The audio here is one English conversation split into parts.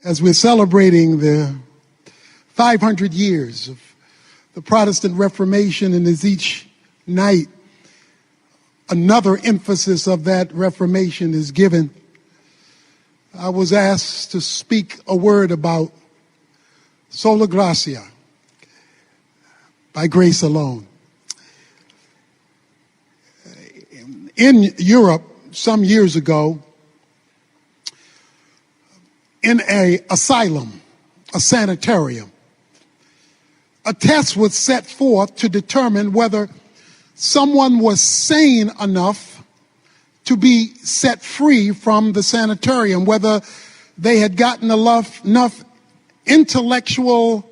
as we're celebrating the 500 years of the Protestant Reformation, and as each night another emphasis of that Reformation is given, I was asked to speak a word about sola gratia, by grace alone. In Europe, some years ago, in an asylum, a sanitarium, a test was set forth to determine whether someone was sane enough to be set free from the sanitarium, whether they had gotten enough intellectual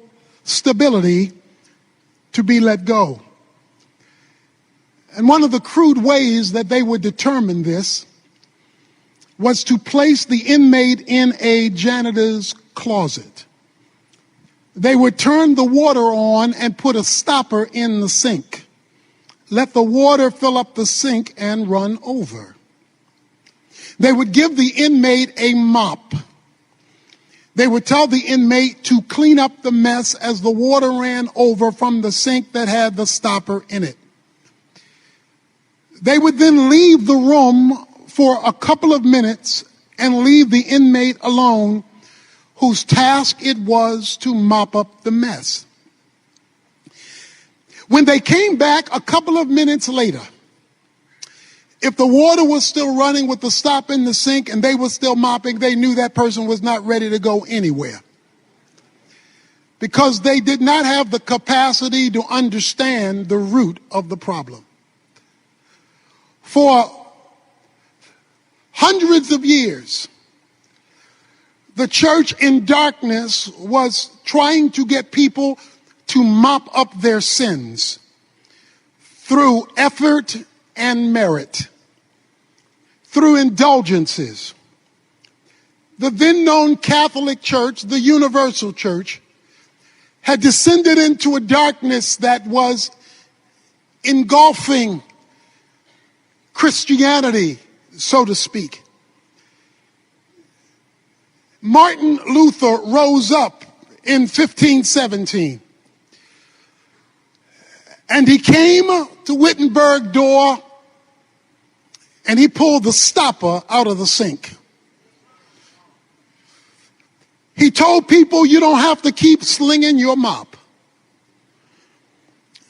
stability to be let go. And one of the crude ways that they would determine this was to place the inmate in a janitor's closet. They would turn the water on and put a stopper in the sink. Let the water fill up the sink and run over. They would give the inmate a mop. They would tell the inmate to clean up the mess as the water ran over from the sink that had the stopper in it. They would then leave the room for a couple of minutes and leave the inmate alone, whose task it was to mop up the mess. When they came back a couple of minutes later, if the water was still running with the stop in the sink and they were still mopping, they knew that person was not ready to go anywhere, because they did not have the capacity to understand the root of the problem. For hundreds of years, the church in darkness was trying to get people to mop up their sins through effort and merit, through indulgences. The then known Catholic Church, the Universal Church, had descended into a darkness that was engulfing Christianity, so to speak. Martin Luther rose up in 1517, and he came to Wittenberg door and he pulled the stopper out of the sink. He told people, you don't have to keep slinging your mop.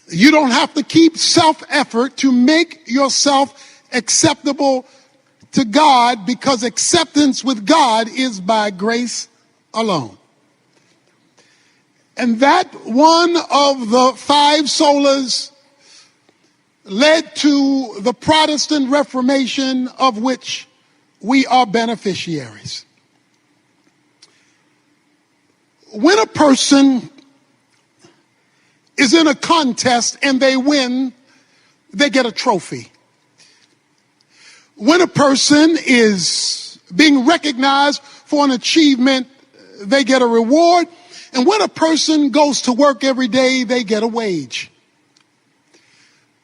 You don't have to keep self-effort to make yourself acceptable to God, because acceptance with God is by grace alone. And that one of the five solas led to the Protestant Reformation, of which we are beneficiaries. When a person is in a contest and they win, they get a trophy. When a person is being recognized for an achievement, they get a reward. And when a person goes to work every day, they get a wage.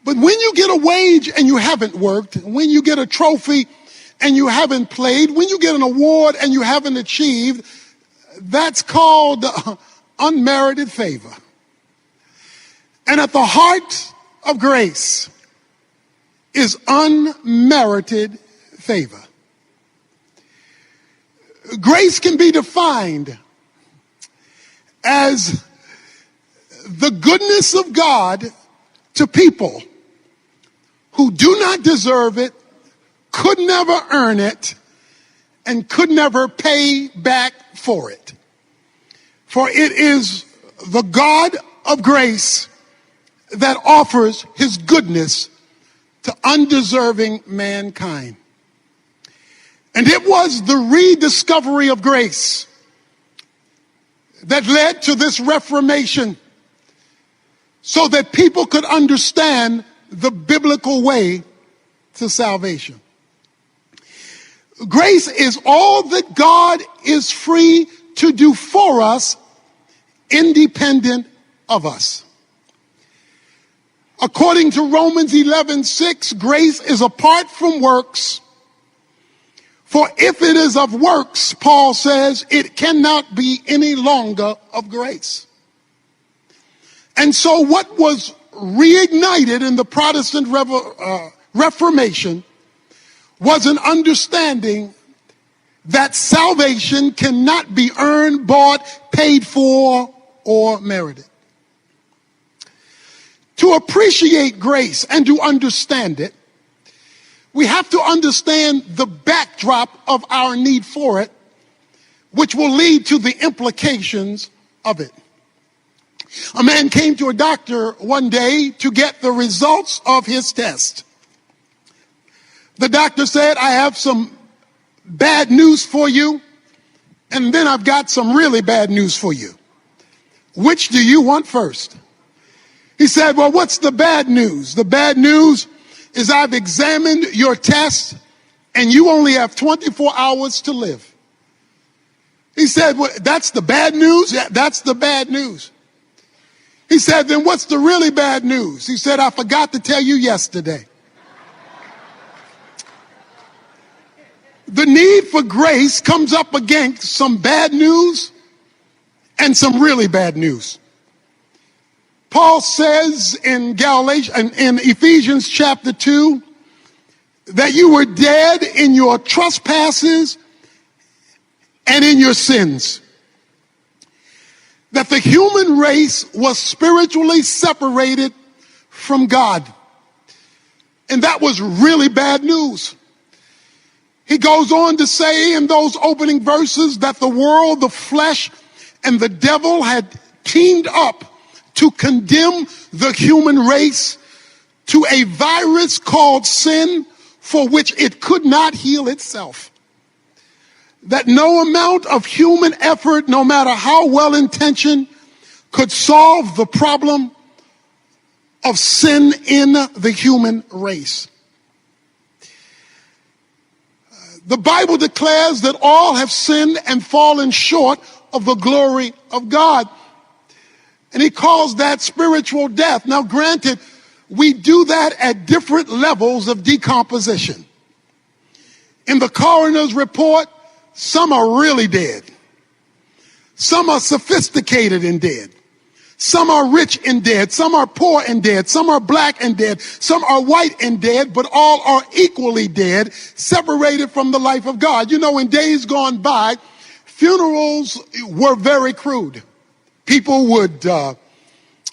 But when you get a wage and you haven't worked, when you get a trophy and you haven't played, when you get an award and you haven't achieved, that's called unmerited favor. And at the heart of grace is unmerited favor. Grace can be defined as the goodness of God to people who do not deserve it, could never earn it, and could never pay back for it. For it is the God of grace that offers his goodness to undeserving mankind. And it was the rediscovery of grace that led to this Reformation, so that people could understand the biblical way to salvation. Grace is all that God is free to do for us, independent of us. According to Romans 11:6, grace is apart from works, For if it is of works, Paul says, it cannot be any longer of grace. And so what was reignited in the Protestant Reformation was an understanding that salvation cannot be earned, bought, paid for, or merited. To appreciate grace and to understand it, we have to understand the backdrop of our need for it, which will lead to the implications of it. A man came to a doctor one day to get the results of his test. The doctor said, I have some bad news for you, and then I've got some really bad news for you. Which do you want first? He said, well, what's the bad news? The bad news is I've examined your test and you only have 24 hours to live. He said, well, that's the bad news? Yeah, that's the bad news. He said, then what's the really bad news? He said, I forgot to tell you yesterday. The need for grace comes up against some bad news and some really bad news. Paul says in Ephesians chapter 2 that you were dead in your trespasses and in your sins. That the human race was spiritually separated from God. And that was really bad news. He goes on to say in those opening verses that the world, the flesh, and the devil had teamed up to condemn the human race to a virus called sin for which it could not heal itself. That no amount of human effort, no matter how well-intentioned, could solve the problem of sin in the human race. The Bible declares that all have sinned and fallen short of the glory of God. And he calls that spiritual death. Now, granted, we do that at different levels of decomposition. In the coroner's report, some are really dead. Some are sophisticated and dead. Some are rich and dead. Some are poor and dead. Some are black and dead. Some are white and dead, but all are equally dead, separated from the life of God. You know, in days gone by, funerals were very crude. People would die,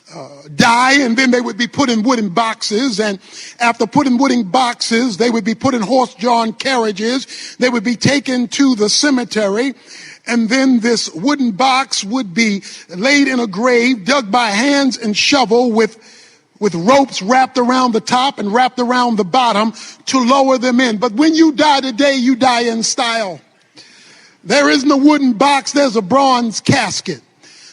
and then they would be put in wooden boxes. And after put in wooden boxes, they would be put in horse-drawn carriages. They would be taken to the cemetery. And then this wooden box would be laid in a grave, dug by hands and shovel with ropes wrapped around the top and wrapped around the bottom to lower them in. But when you die today, you die in style. There isn't a wooden box, there's a bronze casket.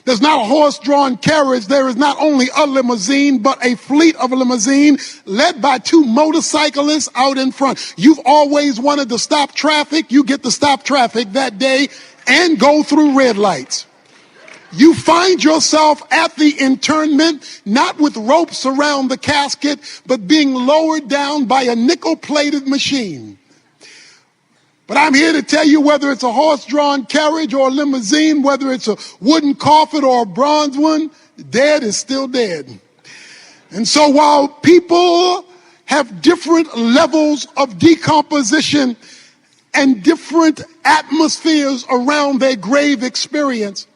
There's not a horse-drawn carriage. There is not only a limousine, but a fleet of a limousine led by two motorcyclists out in front. You've always wanted to stop traffic. You get to stop traffic that day and go through red lights. You find yourself at the interment, not with ropes around the casket, but being lowered down by a nickel-plated machine. But I'm here to tell you, whether it's a horse-drawn carriage or a limousine, whether it's a wooden coffin or a bronze one, dead is still dead. And so while people have different levels of decomposition and different atmospheres around their grave experience,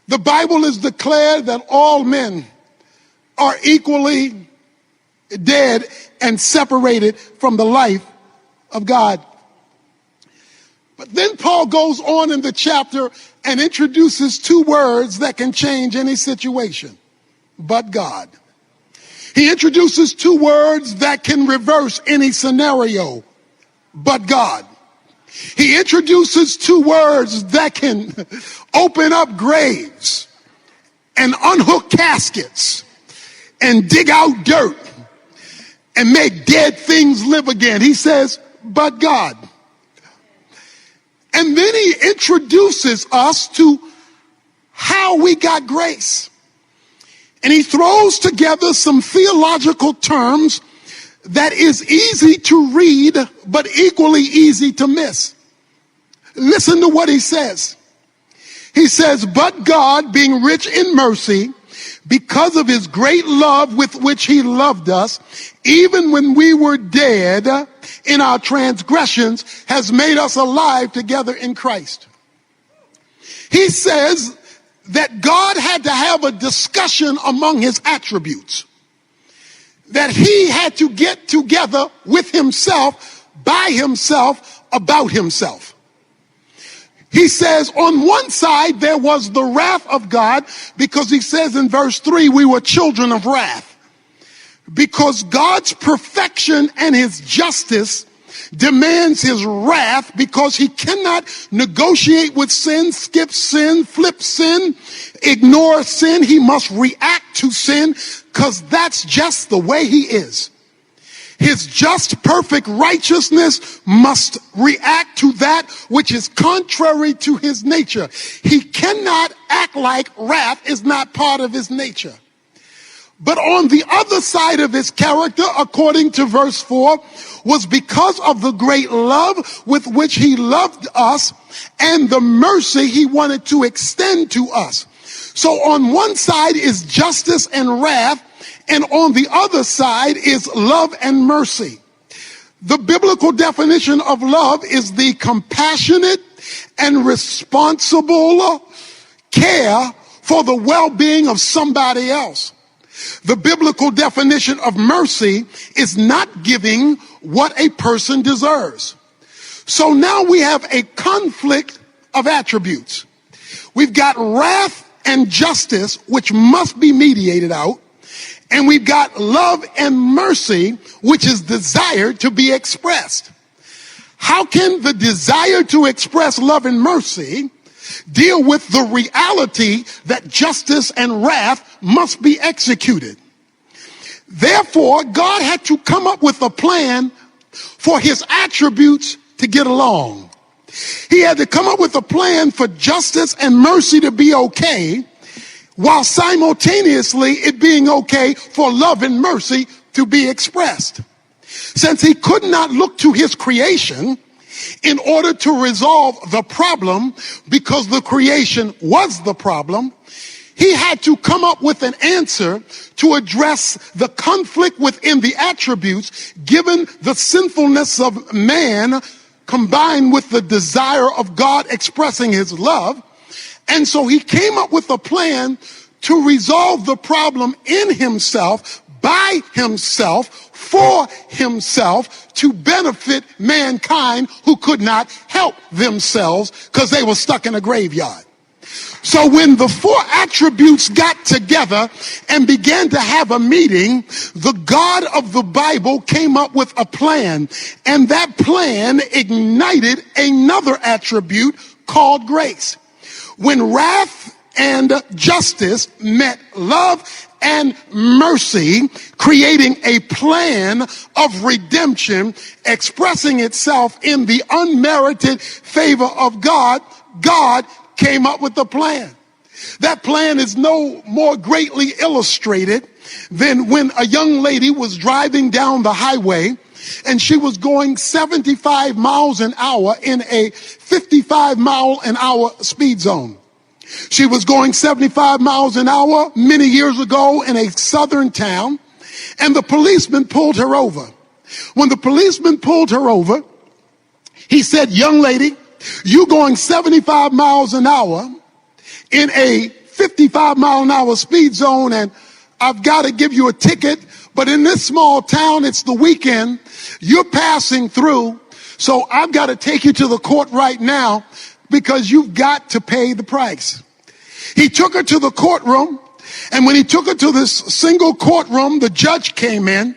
the Bible has declared that all men are equally dead and separated from the life of God. But then Paul goes on in the chapter and introduces two words that can change any situation. But God. He introduces two words that can reverse any scenario. But God. He introduces two words that can open up graves and unhook caskets and dig out dirt and make dead things live again. He says, but God. And then he introduces us to how we got grace. And he throws together some theological terms that is easy to read, but equally easy to miss. Listen to what he says. He says, but God, being rich in mercy, because of his great love with which he loved us, even when we were dead in our transgressions, has made us alive together in Christ. He says that God had to have a discussion among his attributes, that he had to get together with himself, by himself, about himself. He says on one side there was the wrath of God, because he says in verse 3, we were children of wrath. Because God's perfection and his justice demands his wrath, because he cannot negotiate with sin, skip sin, flip sin, ignore sin. He must react to sin, because that's just the way he is. His just, perfect righteousness must react to that which is contrary to his nature. He cannot act like wrath is not part of his nature. But on the other side of his character, according to verse 4, was because of the great love with which he loved us and the mercy he wanted to extend to us. So on one side is justice and wrath, and on the other side is love and mercy. The biblical definition of love is the compassionate and responsible care for the well-being of somebody else. The biblical definition of mercy is not giving what a person deserves. So now we have a conflict of attributes. We've got wrath and justice, which must be mediated out. And we've got love and mercy, which is desired to be expressed. How can the desire to express love and mercy deal with the reality that justice and wrath must be executed? Therefore, God had to come up with a plan for his attributes to get along. He had to come up with a plan for justice and mercy to be okay, while simultaneously it being okay for love and mercy to be expressed. Since he could not look to his creation in order to resolve the problem, because the creation was the problem, he had to come up with an answer to address the conflict within the attributes, given the sinfulness of man combined with the desire of God expressing his love. And so he came up with a plan to resolve the problem in himself, by himself, for himself, to benefit mankind who could not help themselves because they were stuck in a graveyard. So when the four attributes got together and began to have a meeting, the God of the Bible came up with a plan, and that plan ignited another attribute called grace. When wrath and justice met love and mercy, creating a plan of redemption, expressing itself in the unmerited favor of God, God came up with the plan. That plan is no more greatly illustrated than when a young lady was driving down the highway and she was going 75 miles an hour in a 55 mile an hour speed zone. She was going 75 miles an hour many years ago in a southern town, and the policeman pulled her over. When the policeman pulled her over, he said, "Young lady, you going 75 miles an hour in a 55 mile an hour speed zone, and I've got to give you a ticket, but in this small town, it's the weekend, you're passing through, so I've got to take you to the court right now because you've got to pay the price." He took her to the courtroom, and when he took her to this single courtroom, the judge came in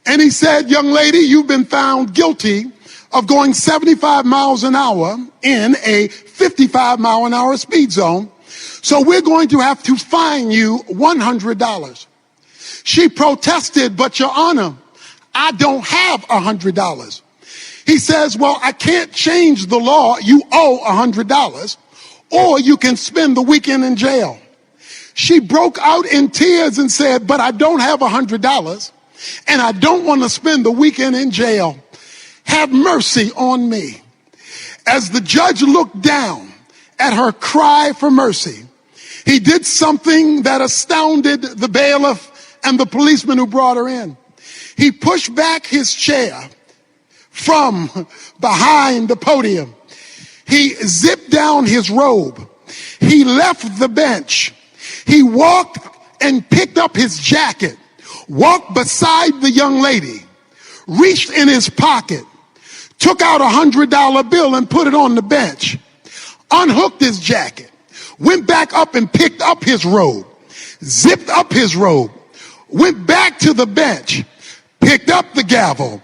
and he said, "Young lady, you've been found guilty of going 75 miles an hour in a 55 mile an hour speed zone. So we're going to have to fine you $100. She protested, "But Your Honor, I don't have $100. He says, "Well, I can't change the law. You owe $100, or you can spend the weekend in jail." She broke out in tears and said, "But I don't have $100, and I don't want to spend the weekend in jail. Have mercy on me." As the judge looked down at her cry for mercy, he did something that astounded the bailiff and the policeman who brought her in. He pushed back his chair from behind the podium. He zipped down his robe. He left the bench. He walked and picked up his jacket, walked beside the young lady, reached in his pocket, took out a $100 bill and put it on the bench, unhooked his jacket, went back up and picked up his robe, zipped up his robe, went back to the bench, picked up the gavel.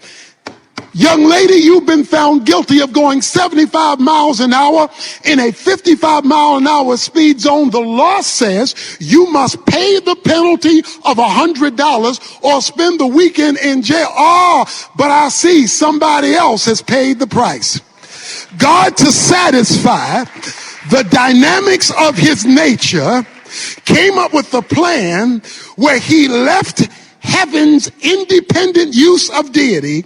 Young lady, you've been found guilty of going 75 miles an hour in a 55 mile an hour speed zone. The law says you must pay the penalty of $100 or spend the weekend in jail. Oh, but I see somebody else has paid the price. God, to satisfy the dynamics of his nature, came up with a plan where he left heaven's independent use of deity,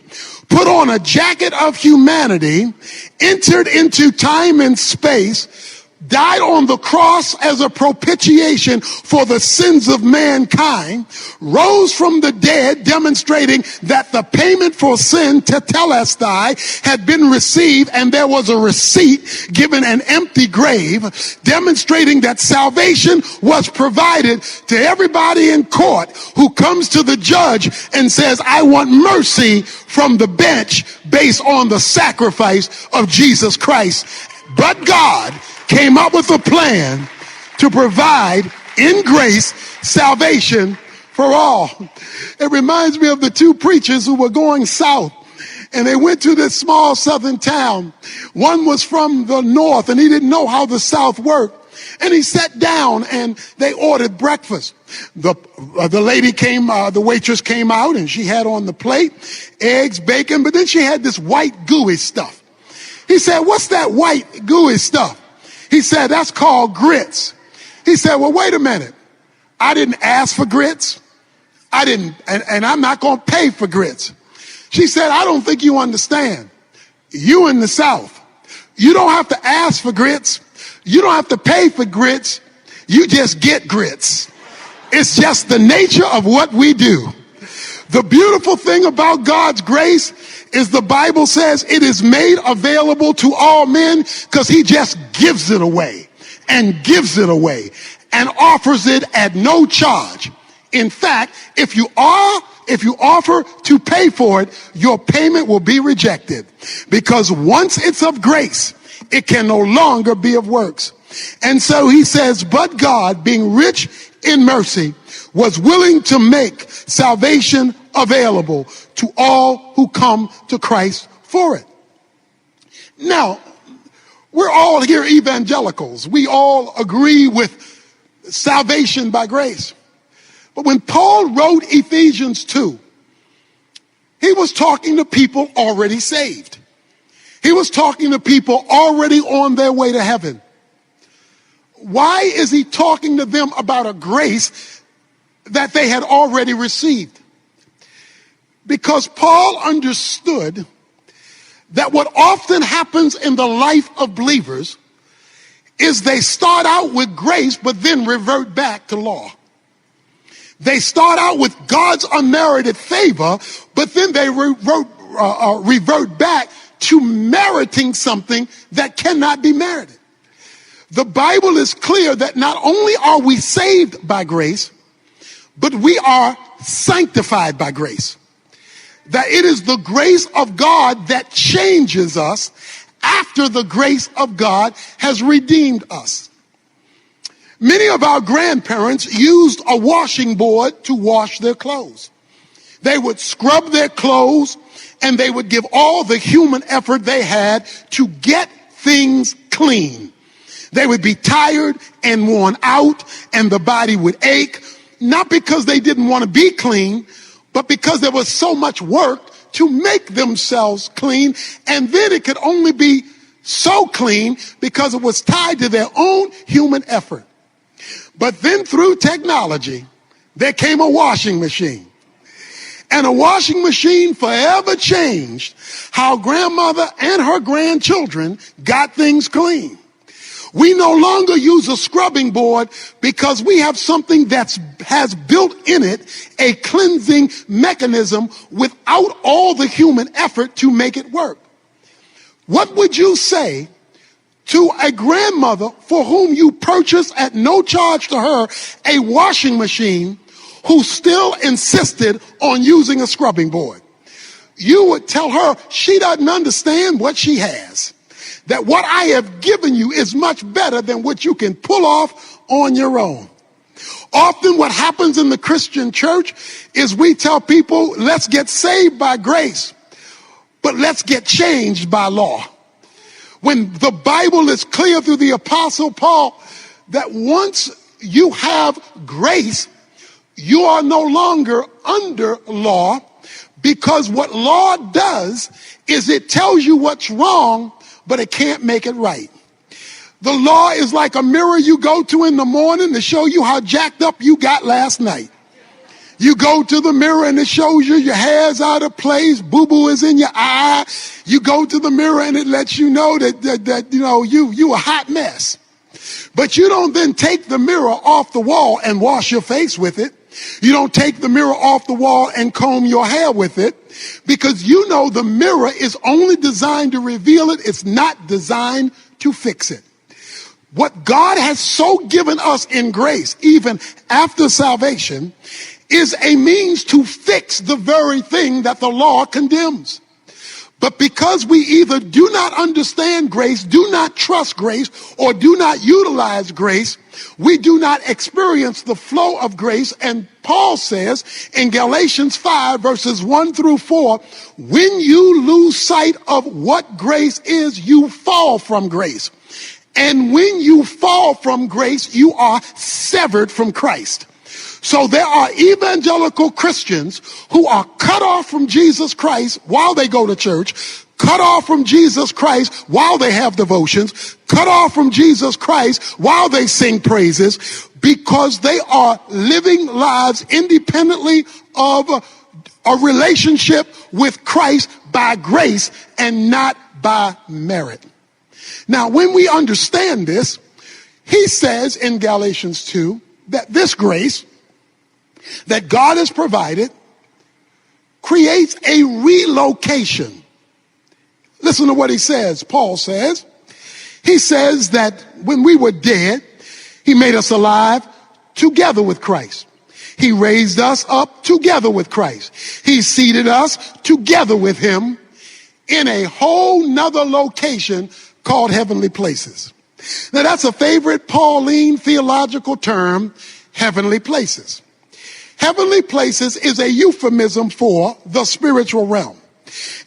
put on a jacket of humanity, entered into time and space, died on the cross as a propitiation for the sins of mankind, rose from the dead, demonstrating that the payment for sin, tetelestai, had been received, and there was a receipt given an empty grave, demonstrating that salvation was provided to everybody in court who comes to the judge and says, I want mercy from the bench based on the sacrifice of Jesus Christ. But God came up with a plan to provide in grace salvation for all. It reminds me of the two preachers who were going south, and they went to this small southern town. One was from the north, and he didn't know how the south worked. And he sat down and they ordered breakfast. The lady came, the waitress came out, and she had on the plate eggs, bacon, but then she had this white gooey stuff. He said, what's that white gooey stuff? He said, that's called grits. He said, well, wait a minute. I didn't ask for grits. And I'm not going to pay for grits. She said, I don't think you understand. You in the South, you don't have to ask for grits. You don't have to pay for grits. You just get grits. It's just the nature of what we do. The beautiful thing about God's grace is the Bible says it is made available to all men because he just gives it away and gives it away and offers it at no charge. In fact, if you offer to pay for it, your payment will be rejected, because once it's of grace, it can no longer be of works. And so he says, but God, being rich in mercy, was willing to make salvation available to all who come to Christ for it. Now, we're all here evangelicals. We all agree with salvation by grace. But when Paul wrote Ephesians 2, he was talking to people already saved. He was talking to people already on their way to heaven. Why is he talking to them about a grace that they had already received? Because Paul understood that what often happens in the life of believers is they start out with grace, but then revert back to law. They start out with God's unmerited favor, but then they revert back to meriting something that cannot be merited. The Bible is clear that not only are we saved by grace, but we are sanctified by grace. That it is the grace of God that changes us after the grace of God has redeemed us. Many of our grandparents used a washing board to wash their clothes. They would scrub their clothes, and they would give all the human effort they had to get things clean. They would be tired and worn out, and the body would ache, not because they didn't want to be clean, but because there was so much work to make themselves clean, and then it could only be so clean because it was tied to their own human effort. But then through technology, there came a washing machine. And a washing machine forever changed how grandmother and her grandchildren got things clean. We no longer use a scrubbing board because we have something that has built in it a cleansing mechanism without all the human effort to make it work. What would you say to a grandmother for whom you purchased at no charge to her a washing machine who still insisted on using a scrubbing board? You would tell her she doesn't understand what she has. That what I have given you is much better than what you can pull off on your own. Often what happens in the Christian church is we tell people, let's get saved by grace, but let's get changed by law. When the Bible is clear through the Apostle Paul that once you have grace, you are no longer under law, because what law does is it tells you what's wrong, but it can't make it right. The law is like a mirror you go to in the morning to show you how jacked up you got last night. You go to the mirror and it shows you your hair's out of place, boo-boo is in your eye. You go to the mirror and it lets you know that you a hot mess. But you don't then take the mirror off the wall and wash your face with it. You don't take the mirror off the wall and comb your hair with it, because you know the mirror is only designed to reveal it. It's not designed to fix it. What God has so given us in grace, even after salvation, is a means to fix the very thing that the law condemns. But because we either do not understand grace, do not trust grace, or do not utilize grace, we do not experience the flow of grace. And Paul says in Galatians 5 verses 1 through 4, when you lose sight of what grace is, you fall from grace. And when you fall from grace, you are severed from Christ. So there are evangelical Christians who are cut off from Jesus Christ while they go to church, cut off from Jesus Christ while they have devotions, cut off from Jesus Christ while they sing praises, because they are living lives independently of a relationship with Christ by grace and not by merit. Now, when we understand this, he says in Galatians 2 that this grace that God has provided creates a relocation. Listen to what he says. Paul says, he says that when we were dead, he made us alive together with Christ. He raised us up together with Christ. He seated us together with him in a whole nother location called heavenly places. Now that's a favorite Pauline theological term, heavenly places. Heavenly places is a euphemism for the spiritual realm.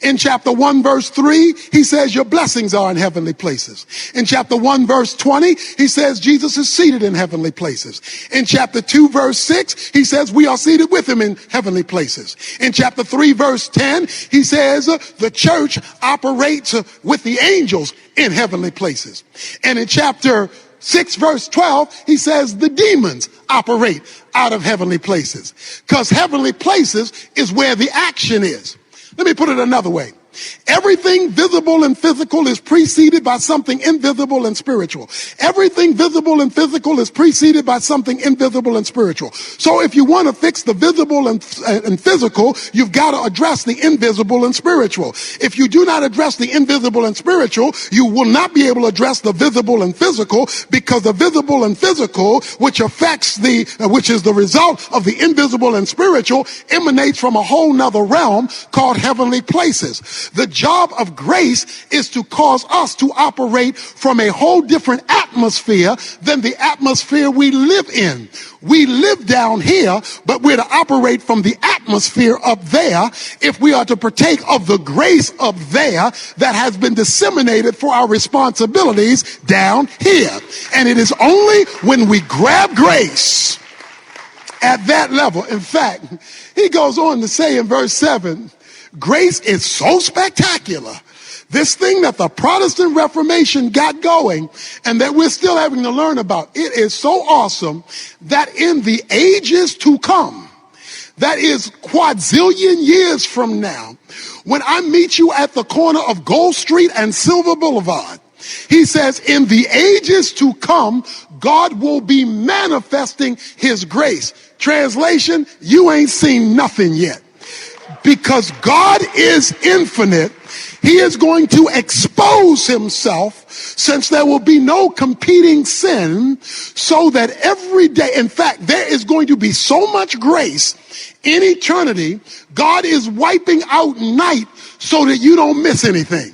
In chapter 1 verse 3, he says your blessings are in heavenly places. In chapter 1 verse 20, he says Jesus is seated in heavenly places. In chapter 2 verse 6, he says we are seated with him in heavenly places. In chapter 3 verse 10, he says the church operates with the angels in heavenly places. And in chapter 6 verse 12, he says the demons operate out of heavenly places, because heavenly places is where the action is. Let me put it another way. Everything visible and physical is preceded by something invisible and spiritual. Everything visible and physical is preceded by something invisible and spiritual. So if you want to fix the visible and physical, you've got to address the invisible and spiritual. If you do not address the invisible and spiritual, you will not be able to address the visible and physical, because the visible and physical, which is the result of the invisible and spiritual, emanates from a whole nother realm called heavenly places. The job of grace is to cause us to operate from a whole different atmosphere than the atmosphere we live in. We live down here, but we're to operate from the atmosphere up there if we are to partake of the grace up there that has been disseminated for our responsibilities down here. And it is only when we grab grace at that level. In fact, he goes on to say in verse 7, grace is so spectacular, this thing that the Protestant Reformation got going and that we're still having to learn about, it is so awesome that in the ages to come, that is quadrillion years from now, when I meet you at the corner of Gold Street and Silver Boulevard, he says, in the ages to come, God will be manifesting his grace. Translation, you ain't seen nothing yet. Because God is infinite, he is going to expose himself, since there will be no competing sin, so that every day, in fact, there is going to be so much grace in eternity, God is wiping out night so that you don't miss anything.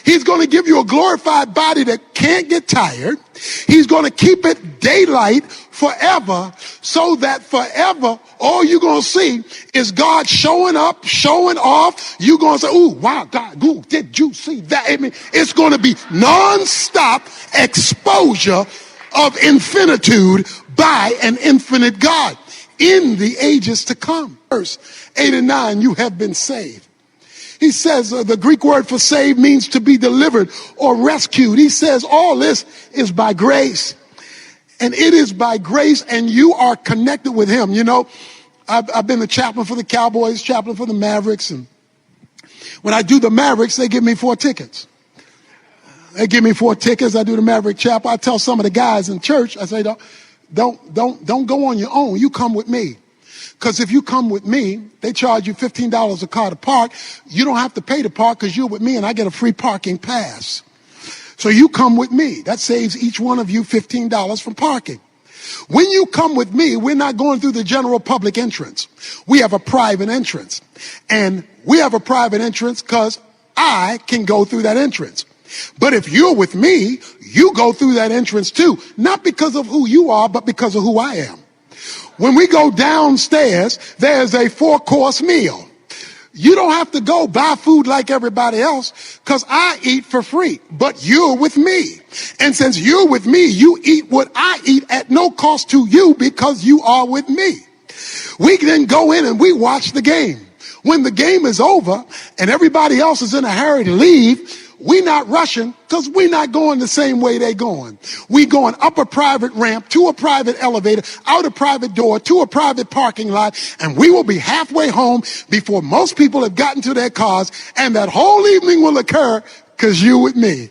He's going to give you a glorified body that can't get tired. He's going to keep it daylight forever, so that forever all you're going to see is God showing up, showing off. You're going to say, ooh, wow, God, ooh, did you see that? I mean, it's going to be non-stop exposure of infinitude by an infinite God in the ages to come. Verse 8 and 9, you have been saved. He says the Greek word for saved means to be delivered or rescued. He says all this is by grace. And it is by grace, and you are connected with him. You know, I've been the chaplain for the Cowboys, chaplain for the Mavericks. And when I do the Mavericks, they give me 4 tickets. They give me 4 tickets. I do the Maverick chapel. I tell some of the guys in church, I say, don't go on your own. You come with me. Because if you come with me, they charge you $15 a car to park. You don't have to pay to park because you're with me and I get a free parking pass. So you come with me. That saves each one of you $15 from parking. When you come with me, we're not going through the general public entrance. We have a private entrance. And we have a private entrance because I can go through that entrance. But if you're with me, you go through that entrance too. Not because of who you are, but because of who I am. When we go downstairs, there's a 4-course meal. You don't have to go buy food like everybody else because I eat for free, but you're with me. And since you're with me, you eat what I eat at no cost to you because you are with me. We then go in and we watch the game. When the game is over and everybody else is in a hurry to leave, we're not rushing because we're not going the same way they're going. We going up a private ramp, to a private elevator, out a private door, to a private parking lot, and we will be halfway home before most people have gotten to their cars, and that whole evening will occur because you're with me.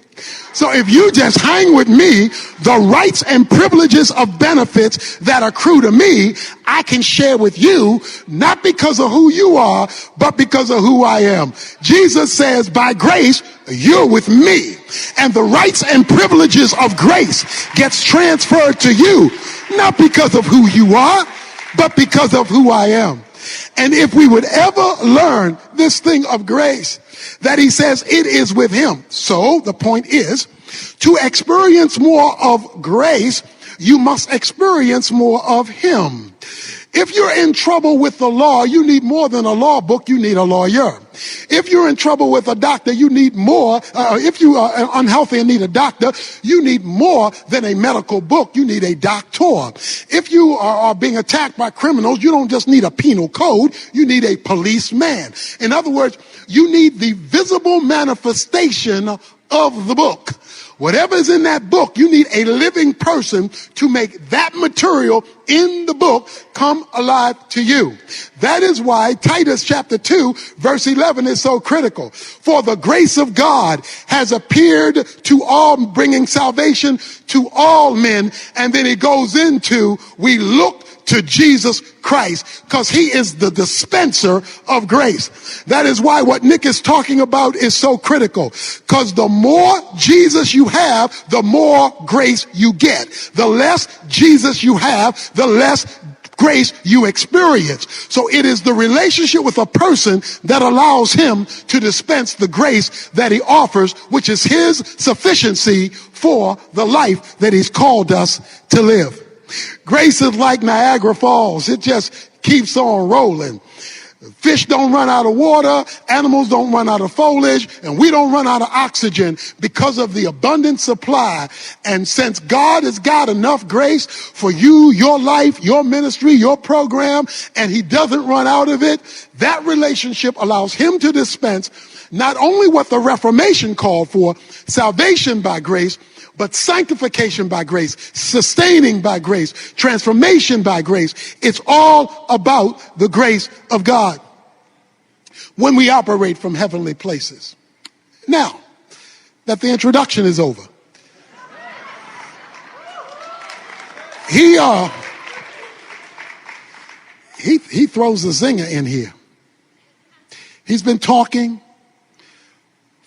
So if you just hang with me, the rights and privileges of benefits that accrue to me, I can share with you, not because of who you are, but because of who I am. Jesus says, by grace, you're with me. And the rights and privileges of grace gets transferred to you, not because of who you are, but because of who I am. And if we would ever learn this thing of grace, that he says it is with him. So the point is, to experience more of grace, you must experience more of him. If you're in trouble with the law, you need more than a law book, you need a lawyer. If you're in trouble with a doctor, you need more. If you are unhealthy and need a doctor, you need more than a medical book, you need a doctor. If you are being attacked by criminals, you don't just need a penal code, you need a policeman. In other words, you need the visible manifestation of the book. Whatever is in that book, you need a living person to make that material in the book come alive to you. That is why Titus chapter 2 verse 11 is so critical. For the grace of God has appeared to all, bringing salvation to all men. And then he goes into, we look to Jesus Christ because he is the dispenser of grace. That is why what Nick is talking about is so critical, because the more Jesus you have, the more grace you get. The less Jesus you have, the less grace you experience. So it is the relationship with a person that allows him to dispense the grace that he offers, which is his sufficiency for the life that he's called us to live. Grace is like Niagara Falls. It just keeps on rolling. Fish don't run out of water, animals don't run out of foliage, and we don't run out of oxygen because of the abundant supply. And since God has got enough grace for you, your life, your ministry, your program, and he doesn't run out of it, that relationship allows him to dispense not only what the Reformation called for, salvation by grace, But sanctification by grace, sustaining by grace, transformation by grace, it's all about the grace of God when we operate from heavenly places. Now that the introduction is over, he throws a zinger in here. He's been talking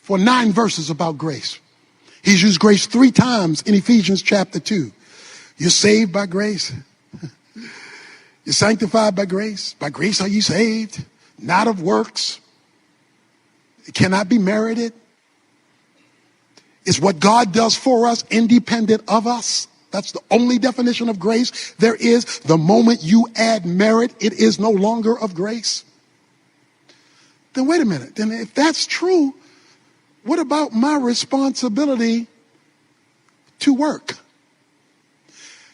for 9 verses about grace. He's used grace 3 times in Ephesians chapter 2. You're saved by grace. You're sanctified by grace. By grace are you saved, not of works. It cannot be merited. It's what God does for us, independent of us. That's the only definition of grace there is. The moment you add merit, it is no longer of grace. Then wait a minute. Then if that's true, what about my responsibility to work?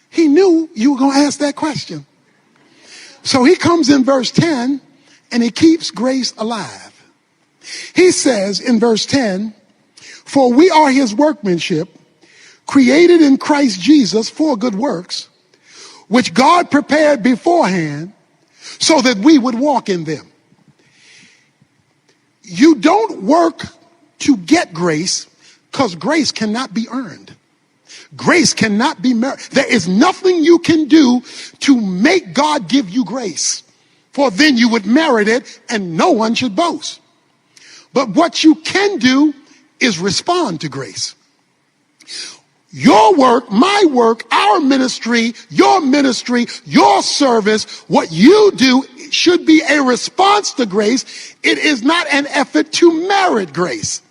He knew you were going to ask that question. So he comes in verse 10 and he keeps grace alive. He says in verse 10, for we are his workmanship, created in Christ Jesus for good works, which God prepared beforehand so that we would walk in them. You don't work to get grace, because grace cannot be earned. Grace cannot be merited. There is nothing you can do to make God give you grace, for then you would merit it and no one should boast. But what you can do is respond to grace. Your work, my work, our ministry, your service, what you do should be a response to grace. It is not an effort to merit grace.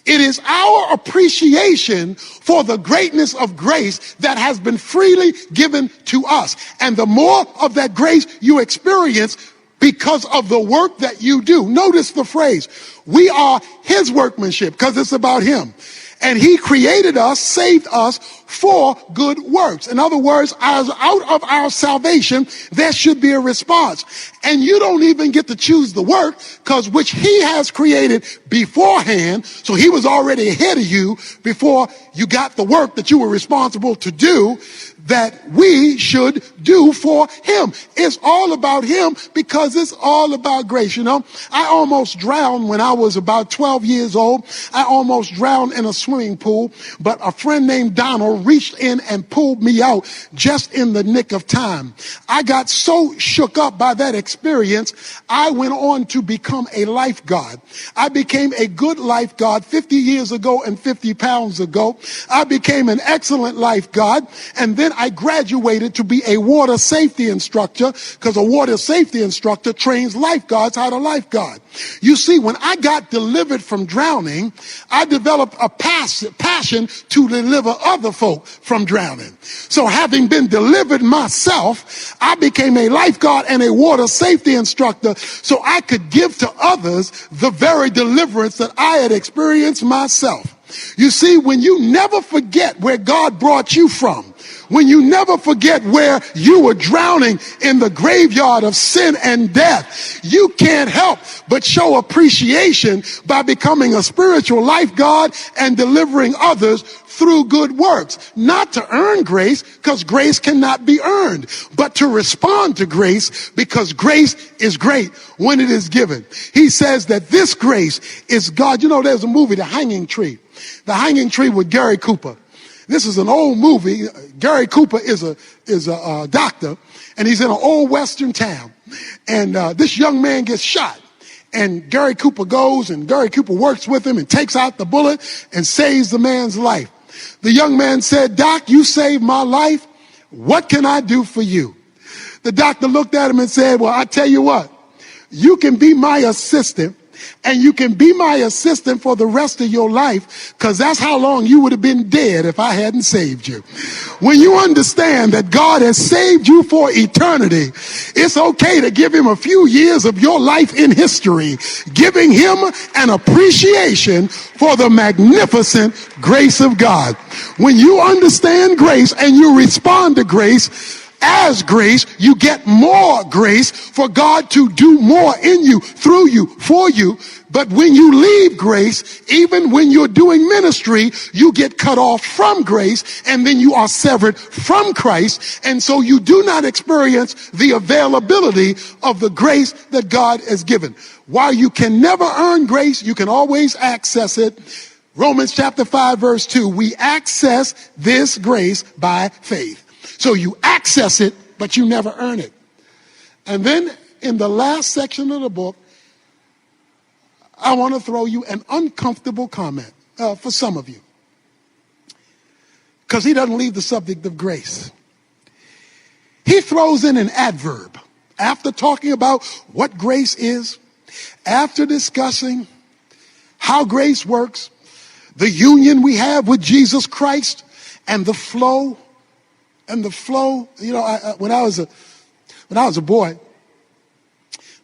It is our appreciation for the greatness of grace that has been freely given to us. And the more of that grace you experience because of the work that you do. Notice the phrase, we are his workmanship, because it's about him. And he created us, saved us for good works. In other words, as out of our salvation, there should be a response. And you don't even get to choose the work, because which he has created beforehand. So he was already ahead of you before you got the work that you were responsible to do, that we should do for him. It's all about him, because it's all about grace. You know, I almost drowned when I was about 12 years old. I almost drowned in a swimming pool, but a friend named Donald reached in and pulled me out just in the nick of time. I got so shook up by that experience, I went on to become a lifeguard. I became a good lifeguard 50 years ago and 50 pounds ago. I became an excellent lifeguard, and then I graduated to be a water safety instructor, because a water safety instructor trains lifeguards how to lifeguard. You see, when I got delivered from drowning, I developed a passion to deliver other folk from drowning. So having been delivered myself, I became a lifeguard and a water safety instructor so I could give to others the very deliverance that I had experienced myself. You see, when you never forget where God brought you from, when you never forget where you were drowning in the graveyard of sin and death, you can't help but show appreciation by becoming a spiritual lifeguard and delivering others through good works. Not to earn grace, because grace cannot be earned, but to respond to grace, because grace is great when it is given. He says that this grace is God. You know, there's a movie, The Hanging Tree. The Hanging Tree with Gary Cooper. This is an old movie. Gary Cooper is a doctor, and he's in an old western town. And this young man gets shot. And Gary Cooper goes, and Gary Cooper works with him and takes out the bullet and saves the man's life. The young man said, "Doc, you saved my life. What can I do for you?" The doctor looked at him and said, "Well, I tell you what, you can be my assistant, and you can be my assistant for the rest of your life, because that's how long you would have been dead if I hadn't saved you." When you understand that God has saved you for eternity, it's okay to give him a few years of your life in history, giving him an appreciation for the magnificent grace of God. When you understand grace and you respond to grace, as grace, you get more grace for God to do more in you, through you, for you, But when you leave grace, even when you're doing ministry, you get cut off from grace, and then you are severed from Christ. And so you do not experience the availability of the grace that God has given. While you can never earn grace, you can always access it. Romans chapter 5, verse 2, we access this grace by faith. So you access it, but you never earn it. And then in the last section of the book, I want to throw you an uncomfortable comment for some of you, because he doesn't leave the subject of grace. He throws in an adverb after talking about what grace is, after discussing how grace works, the union we have with Jesus Christ, and the flow. You know, when I was a boy,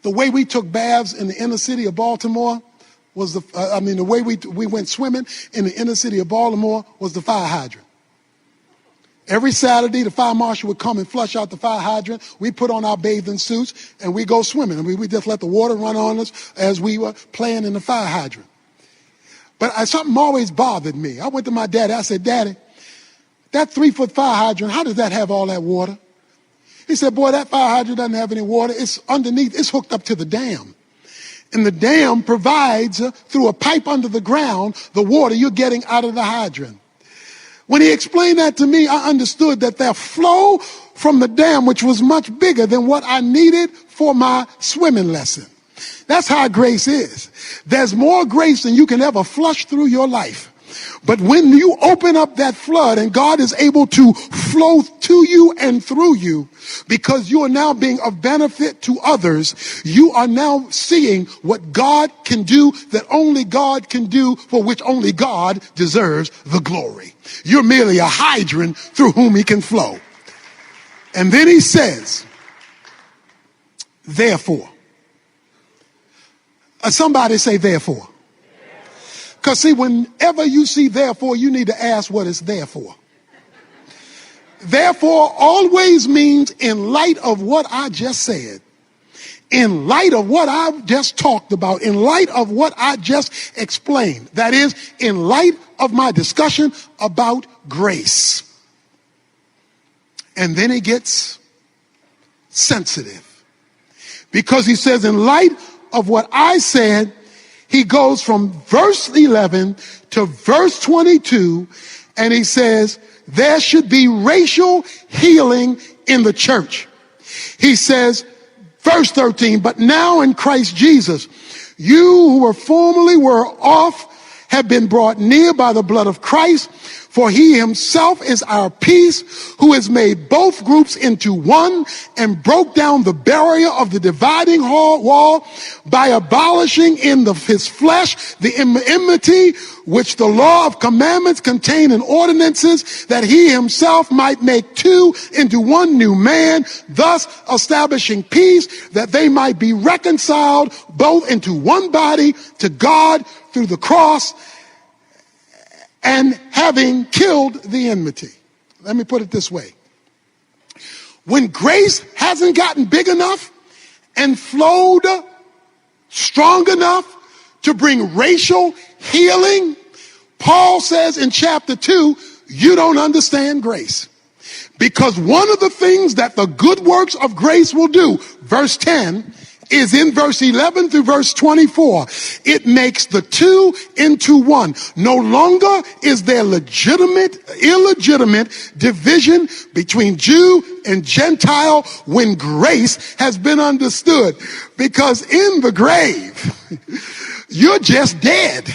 the way we took baths in the inner city of Baltimore was the way we went swimming in the inner city of Baltimore was the fire hydrant. Every Saturday, the fire marshal would come and flush out the fire hydrant. We put on our bathing suits and we go swimming. And we just let the water run on us as we were playing in the fire hydrant. But something always bothered me. I went to my daddy. I said, Daddy, that 3-foot fire hydrant, how does that have all that water? He said, boy, that fire hydrant doesn't have any water. It's underneath. It's hooked up to the dam. And the dam provides, through a pipe under the ground, the water you're getting out of the hydrant. When he explained that to me, I understood that their flow from the dam, which was much bigger than what I needed for my swimming lesson. That's how grace is. There's more grace than you can ever flush through your life. But when you open up that flood and God is able to flow to you and through you, because you are now being of benefit to others, you are now seeing what God can do that only God can do, for which only God deserves the glory. You're merely a hydrant through whom he can flow. And then he says, therefore. Somebody say therefore. Because see, whenever you see therefore, you need to ask what it's there for. Therefore always means in light of what I just said, in light of what I've just talked about, in light of what I just explained. That is, in light of my discussion about grace. And then he gets sensitive. Because he says, in light of what I said, he goes from verse 11 to verse 22, and he says, there should be racial healing in the church. He says, verse 13, but now in Christ Jesus, you who were formerly off have been brought near by the blood of Christ. For he himself is our peace, who has made both groups into one and broke down the barrier of the dividing wall by abolishing in his flesh the enmity which the law of commandments contained in ordinances, that he himself might make two into one new man, thus establishing peace, that they might be reconciled both into one body to God through the cross, and having killed the enmity. Let me put it this way. When grace hasn't gotten big enough and flowed strong enough to bring racial healing, Paul says in chapter 2, you don't understand grace. Because one of the things that the good works of grace will do, verse 10, is in verse 11 through verse 24. It makes the two into one. No longer is there illegitimate division between Jew and Gentile when grace has been understood. Because in the grave, you're just dead.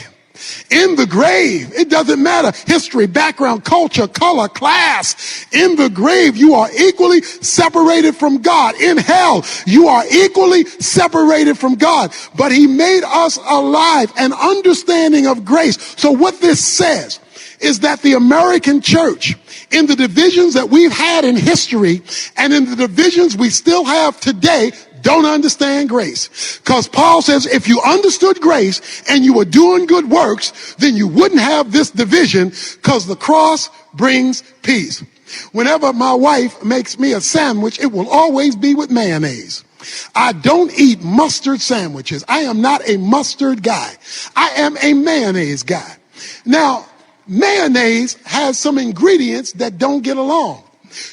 In the grave, it doesn't matter history, background, culture, color, class. In the grave, you are equally separated from God. In hell, you are equally separated from God. But he made us alive, an understanding of grace. So what this says is that the American church, in the divisions that we've had in history and in the divisions we still have today, don't understand grace. Because Paul says if you understood grace and you were doing good works, then you wouldn't have this division, because the cross brings peace. Whenever my wife makes me a sandwich, it will always be with mayonnaise. I don't eat mustard sandwiches. I am not a mustard guy. I am a mayonnaise guy. Now, mayonnaise has some ingredients that don't get along.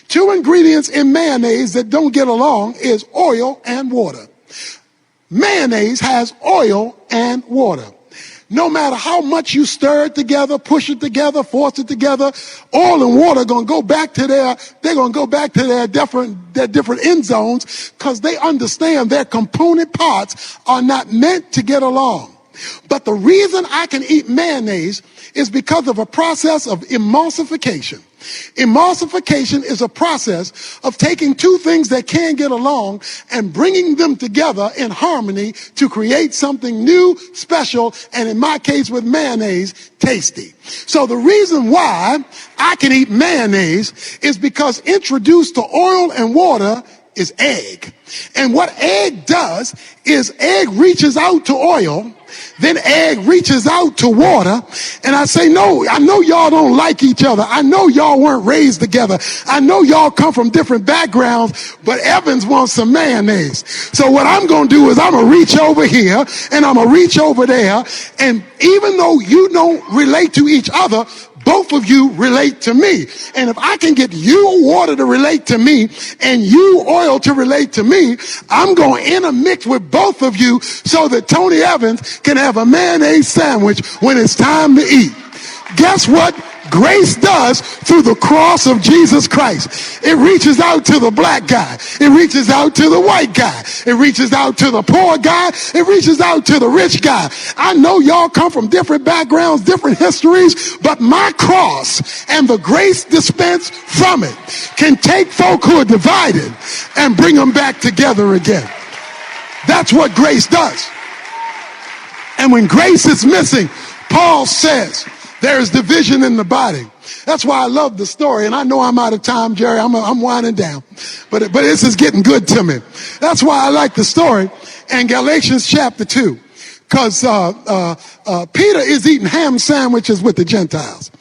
Two ingredients in mayonnaise that don't get along is oil and water. Mayonnaise has oil and water. No matter how much you stir it together, push it together, force it together, oil and water are going to go back to their different end zones, because they understand their component parts are not meant to get along. But the reason I can eat mayonnaise is because of a process of emulsification. Emulsification is a process of taking two things that can't get along and bringing them together in harmony to create something new, special, and in my case with mayonnaise, tasty. So the reason why I can eat mayonnaise is because introduced to oil and water is egg. And what egg does is egg reaches out to oil, then egg reaches out to water, and I say, no, I know y'all don't like each other. I know y'all weren't raised together. I know y'all come from different backgrounds, but Evans wants some mayonnaise. So what I'm going to do is I'm going to reach over here and I'm going to reach over there, and even though you don't relate to each other, both of you relate to me. And if I can get you water to relate to me and you oil to relate to me, I'm going to intermix with both of you so that Tony Evans can have a mayonnaise sandwich when it's time to eat. Guess what grace does through the cross of Jesus Christ? It reaches out to the black guy. It reaches out to the white guy. It reaches out to the poor guy. It reaches out to the rich guy. I know y'all come from different backgrounds, different histories, but my cross and the grace dispensed from it can take folk who are divided and bring them back together again. That's what grace does. And when grace is missing, Paul says, there is division in the body. That's why I love the story. And I know I'm out of time, Jerry. I'm winding down. But this is getting good to me. That's why I like the story in Galatians chapter 2. Because Peter is eating ham sandwiches with the Gentiles.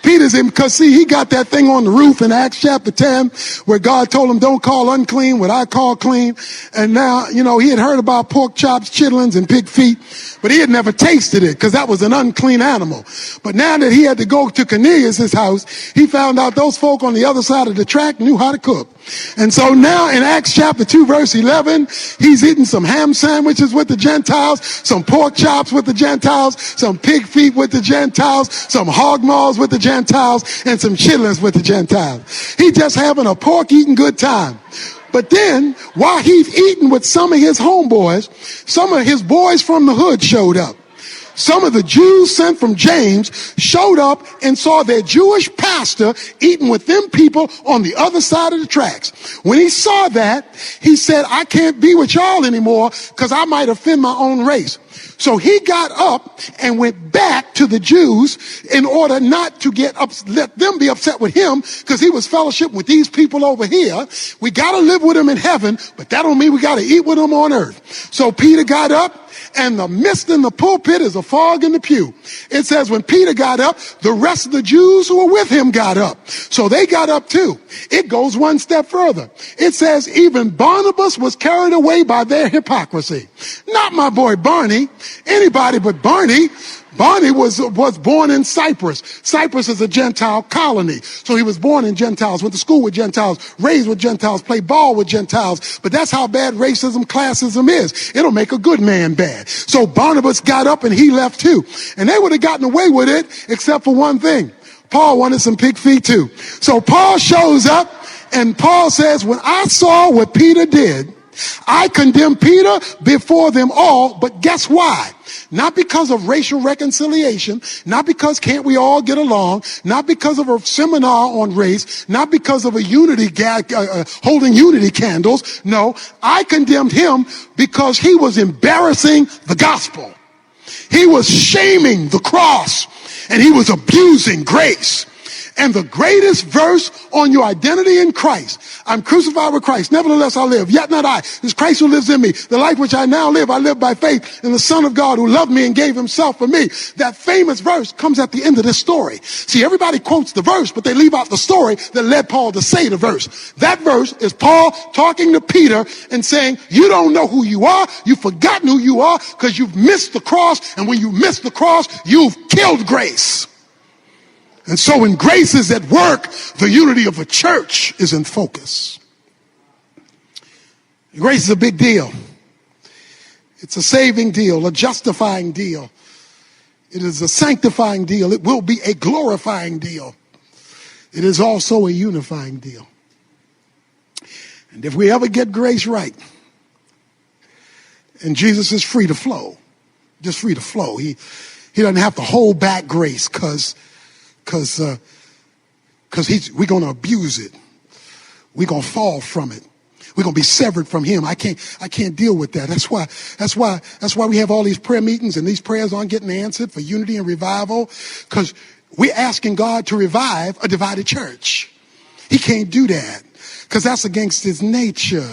Peter's in, because see, he got that thing on the roof in Acts chapter 10 where God told him, don't call unclean what I call clean. And now, he had heard about pork chops, chitlins, and pig feet, but he had never tasted it because that was an unclean animal. But now that he had to go to Cornelius' house, he found out those folk on the other side of the track knew how to cook. And so now in Acts chapter 2, verse 11, he's eating some ham sandwiches with the Gentiles, some pork chops with the Gentiles, some pig feet with the Gentiles, some hog maws with the Gentiles, and some chitlins with the Gentiles. He's just having a pork eating good time. But then, while he's eating with some of his homeboys, some of his boys from the hood showed up. Some of the Jews sent from James showed up and saw their Jewish pastor eating with them people on the other side of the tracks. When he saw that, he said, I can't be with y'all anymore because I might offend my own race. So he got up and went back to the Jews in order not to let them be upset with him, because he was fellowship with these people over here. We got to live with them in heaven, but that don't mean we got to eat with them on earth. So Peter got up, and the mist in the pulpit is a fog in the pew. It says when Peter got up, the rest of the Jews who were with him got up. So they got up too. It goes one step further. It says even Barnabas was carried away by their hypocrisy. Not my boy Barney, anybody but Barney. Barney was born in Cyprus. Cyprus is a Gentile colony. So he was born in Gentiles, went to school with Gentiles, raised with Gentiles, played ball with Gentiles. But that's how bad racism, classism is. It'll make a good man bad. So Barnabas got up and he left too. And they would have gotten away with it except for one thing. Paul wanted some pig feet too. So Paul shows up and Paul says, when I saw what Peter did, I condemned Peter before them all, but guess why? Not because of racial reconciliation, not because can't we all get along, not because of a seminar on race, not because of a unity holding unity candles. No, I condemned him because he was embarrassing the gospel. He was shaming the cross and he was abusing grace. And the greatest verse on your identity in Christ: I'm crucified with Christ, nevertheless I live, yet not I, it's Christ who lives in me. The life which I now live, I live by faith in the Son of God who loved me and gave himself for me. That famous verse comes at the end of this story. See, everybody quotes the verse, but they leave out the story that led Paul to say the verse. That verse is Paul talking to Peter and saying, you don't know who you are, you've forgotten who you are because you've missed the cross, and when you miss the cross, you've killed grace. And so when grace is at work, the unity of a church is in focus. Grace is a big deal. It's a saving deal, a justifying deal. It is a sanctifying deal. It will be a glorifying deal. It is also a unifying deal. And if we ever get grace right, and Jesus is free to flow, just free to flow. He doesn't have to hold back grace because we're going to abuse it. We're going to fall from it. We're going to be severed from him. I can't deal with that. That's why we have all these prayer meetings, and these prayers aren't getting answered for unity and revival, because we're asking God to revive a divided church. He can't do that because that's against his nature.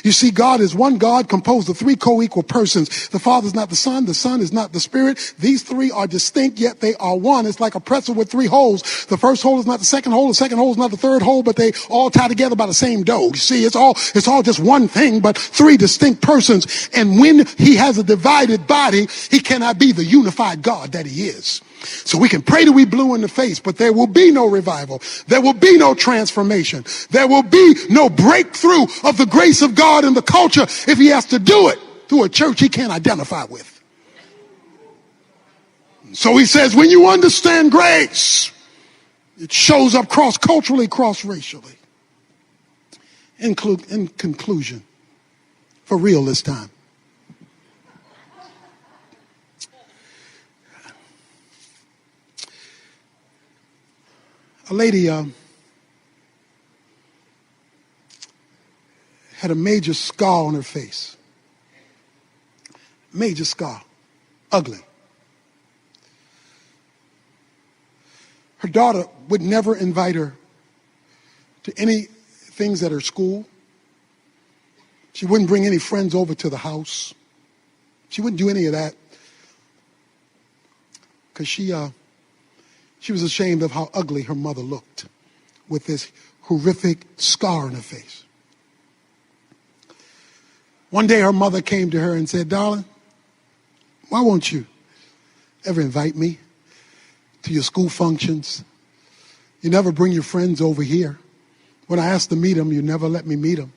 You see, God is one God composed of three co-equal persons. The Father is not the Son is not the Spirit. These three are distinct, yet they are one. It's like a pretzel with three holes. The first hole is not the second hole is not the third hole, but they all tie together by the same dough. You see, it's all just one thing, but three distinct persons. And when he has a divided body, he cannot be the unified God that he is. So we can pray till we blue in the face, but there will be no revival. There will be no transformation. There will be no breakthrough of the grace of God in the culture if he has to do it through a church he can't identify with. So he says, when you understand grace, it shows up cross-culturally, cross-racially. In conclusion, for real this time, a lady had a major scar on her face. Major scar. Ugly. Her daughter would never invite her to any things at her school. She wouldn't bring any friends over to the house. She wouldn't do any of that because she was ashamed of how ugly her mother looked with this horrific scar on her face. One day her mother came to her and said, darling, why won't you ever invite me to your school functions? You never bring your friends over here. When I ask to meet them, you never let me meet them.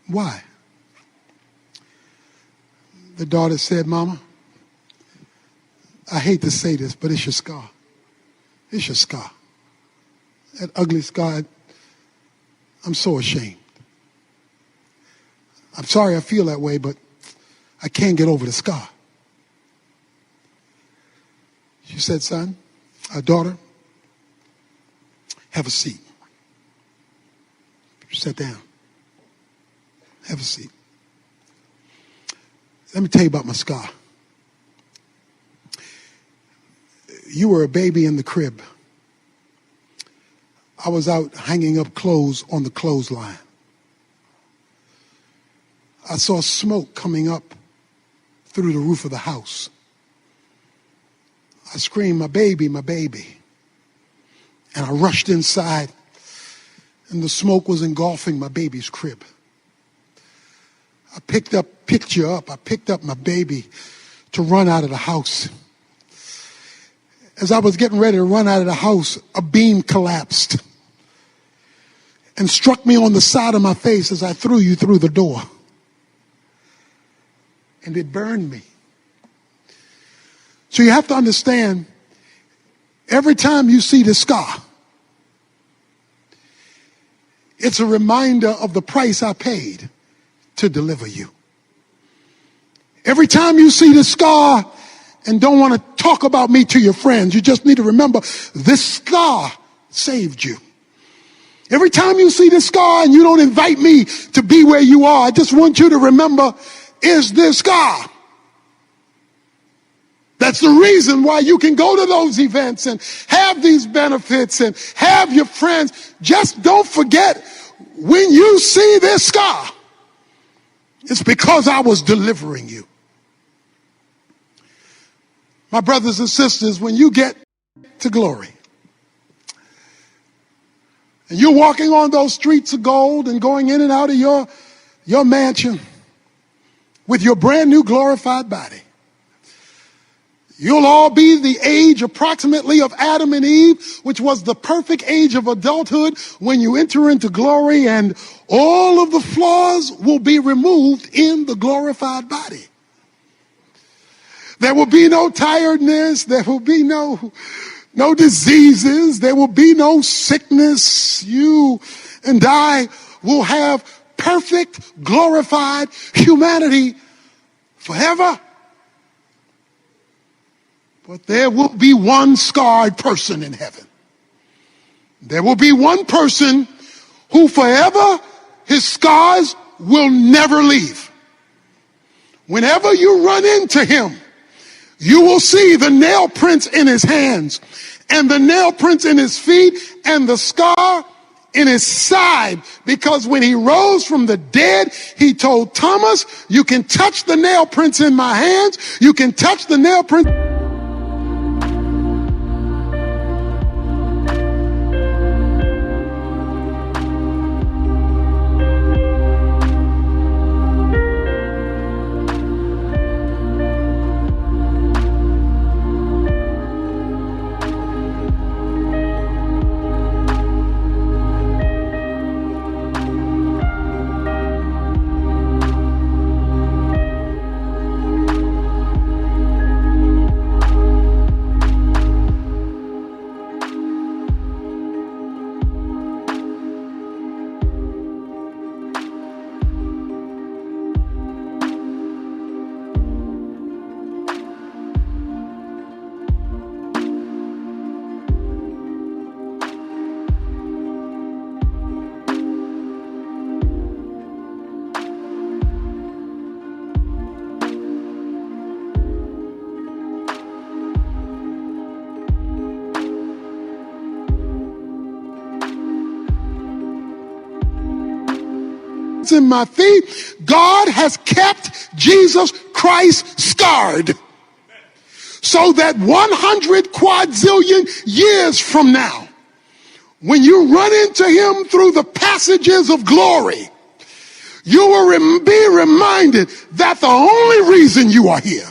Why? The daughter said, Mama, I hate to say this, but it's your scar. It's your scar. That ugly scar. I'm so ashamed. I'm sorry I feel that way, but I can't get over the scar. She said, son, daughter, have a seat. Sit down. Have a seat. Let me tell you about my scar. You were a baby in the crib. I was out hanging up clothes on the clothesline. I saw smoke coming up through the roof of the house. I screamed, my baby, my baby. And I rushed inside, and the smoke was engulfing my baby's crib. I picked up my baby to run out of the house. As I was getting ready to run out of the house, a beam collapsed and struck me on the side of my face as I threw you through the door. And it burned me. So you have to understand, every time you see the scar, it's a reminder of the price I paid to deliver you. Every time you see the scar and don't want to talk about me to your friends, you just need to remember this scar saved you. Every time you see this scar and you don't invite me to be where you are, I just want you to remember, is this scar That's the reason why you can go to those events and have these benefits and have your friends. Just don't forget, when you see this scar, it's because I was delivering you. My brothers and sisters, when you get to glory, and you're walking on those streets of gold and going in and out of your mansion with your brand new glorified body, you'll all be the age approximately of Adam and Eve, which was the perfect age of adulthood when you enter into glory, and all of the flaws will be removed in the glorified body. There will be no tiredness. There will be no diseases. There will be no sickness. You and I will have perfect, glorified humanity forever. But there will be one scarred person in heaven. There will be one person who forever his scars will never leave. Whenever you run into him, you will see the nail prints in his hands and the nail prints in his feet and the scar in his side, because when he rose from the dead, he told Thomas, you can touch the nail prints in my hands. You can touch the nail prints. In my feet, God has kept Jesus Christ scarred, so that 100 quadrillion years from now, when you run into him through the passages of glory, you will be reminded that the only reason you are here